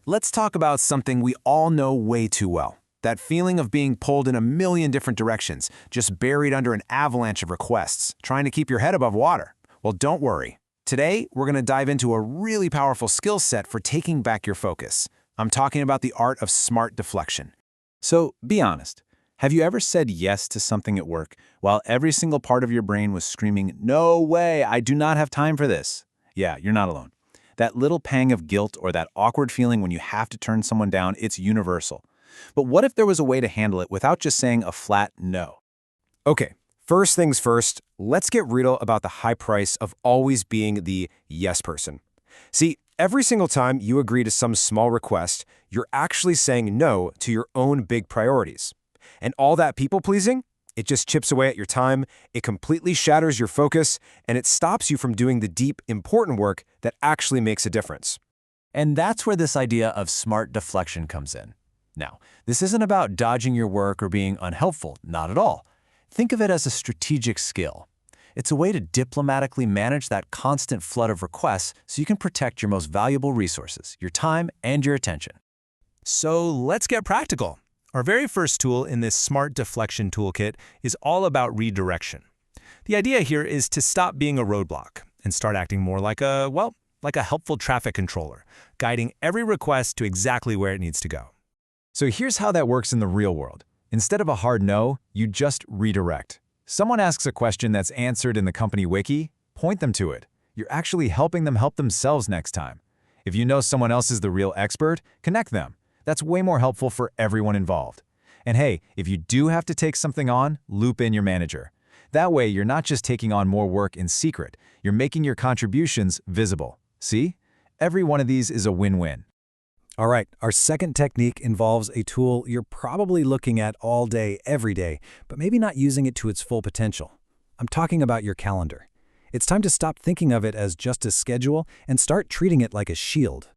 Let's talk about something we all know way too well. That feeling of being pulled in a million different directions, just buried under an avalanche of requests, trying to keep your head above water. Well, don't worry. Today, we're going to dive into a really powerful skill set for taking back your focus. I'm talking about the art of smart deflection. So, be honest. Have you ever said yes to something at work while every single part of your brain was screaming, "No way, I do not have time for this"? Yeah, you're not alone. That little pang of guilt or that awkward feeling when you have to turn someone down, it's universal. But what if there was a way to handle it without just saying a flat no? Okay, first things first, let's get real about the high price of always being the yes person. See, every single time you agree to some small request, you're actually saying no to your own big priorities. And all that people-pleasing, it just chips away at your time, it completely shatters your focus, and it stops you from doing the deep, important work that actually makes a difference. And that's where this idea of smart deflection comes in. Now, this isn't about dodging your work or being unhelpful, not at all. Think of it as a strategic skill. It's a way to diplomatically manage that constant flood of requests so you can protect your most valuable resources, your time and your attention. So let's get practical. Our very first tool in this smart deflection toolkit is all about redirection. The idea here is to stop being a roadblock and start acting more like a helpful traffic controller, guiding every request to exactly where it needs to go. So here's how that works in the real world. Instead of a hard no, you just redirect. Someone asks a question that's answered in the company wiki, point them to it. You're actually helping them help themselves next time. If you know someone else is the real expert, connect them. That's way more helpful for everyone involved. And hey, if you do have to take something on, loop in your manager. That way, you're not just taking on more work in secret, you're making your contributions visible. See? Every one of these is a win-win. All right, our second technique involves a tool you're probably looking at all day, every day, but maybe not using it to its full potential. I'm talking about your calendar. It's time to stop thinking of it as just a schedule and start treating it like a shield.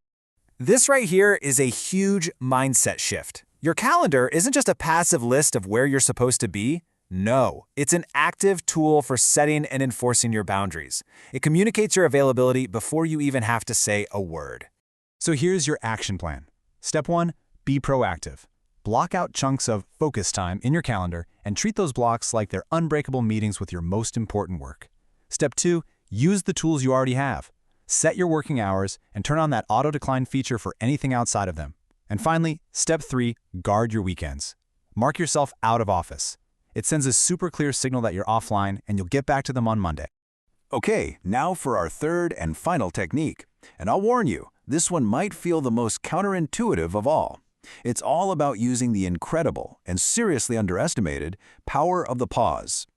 This right here is a huge mindset shift. Your calendar isn't just a passive list of where you're supposed to be. No, it's an active tool for setting and enforcing your boundaries. It communicates your availability before you even have to say a word. So here's your action plan. Step 1, be proactive. Block out chunks of focus time in your calendar and treat those blocks like they're unbreakable meetings with your most important work. Step 2, use the tools you already have. Set your working hours and turn on that auto-decline feature for anything outside of them. And finally, step 3, guard your weekends. Mark yourself out of office. It sends a super clear signal that you're offline and you'll get back to them on Monday. Okay, now for our third and final technique. And I'll warn you, this one might feel the most counterintuitive of all. It's all about using the incredible and seriously underestimated power of the pause.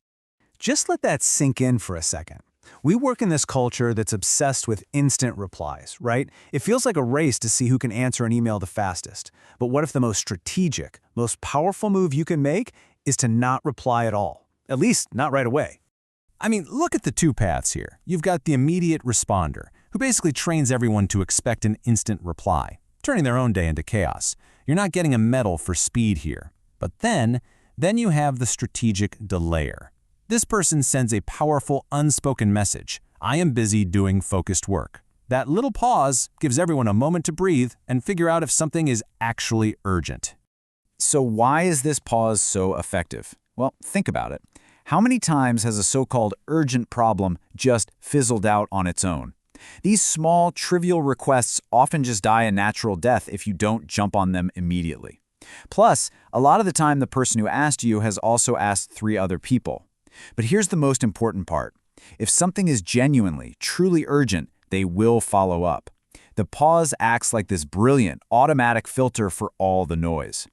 Just let that sink in for a second. We work in this culture that's obsessed with instant replies, right? It feels like a race to see who can answer an email the fastest. But what if the most strategic, most powerful move you can make is to not reply at all? At least not right away. I mean, look at the two paths here. You've got the immediate responder, who basically trains everyone to expect an instant reply, turning their own day into chaos. You're not getting a medal for speed here. But then you have the strategic delayer. This person sends a powerful, unspoken message. I am busy doing focused work. That little pause gives everyone a moment to breathe and figure out if something is actually urgent. So why is this pause so effective? Well, think about it. How many times has a so-called urgent problem just fizzled out on its own? These small, trivial requests often just die a natural death if you don't jump on them immediately. Plus, a lot of the time the person who asked you has also asked 3 other people. But here's the most important part. If something is genuinely, truly urgent, they will follow up. The pause acts like this brilliant, automatic filter for all the noise.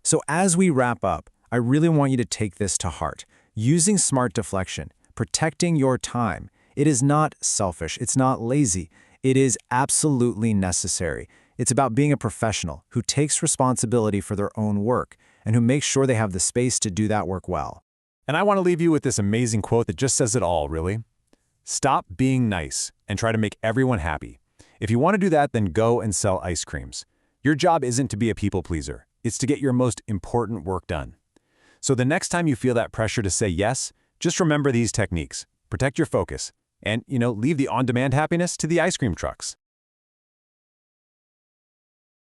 So as we wrap up, I really want you to take this to heart. Using smart deflection, protecting your time, it is not selfish, it's not lazy, it is absolutely necessary. It's about being a professional who takes responsibility for their own work and who makes sure they have the space to do that work well. And I want to leave you with this amazing quote that just says it all, really. Stop being nice and try to make everyone happy. If you want to do that, then go and sell ice creams. Your job isn't to be a people pleaser. It's to get your most important work done. So the next time you feel that pressure to say yes, just remember these techniques. Protect your focus and, leave the on-demand happiness to the ice cream trucks.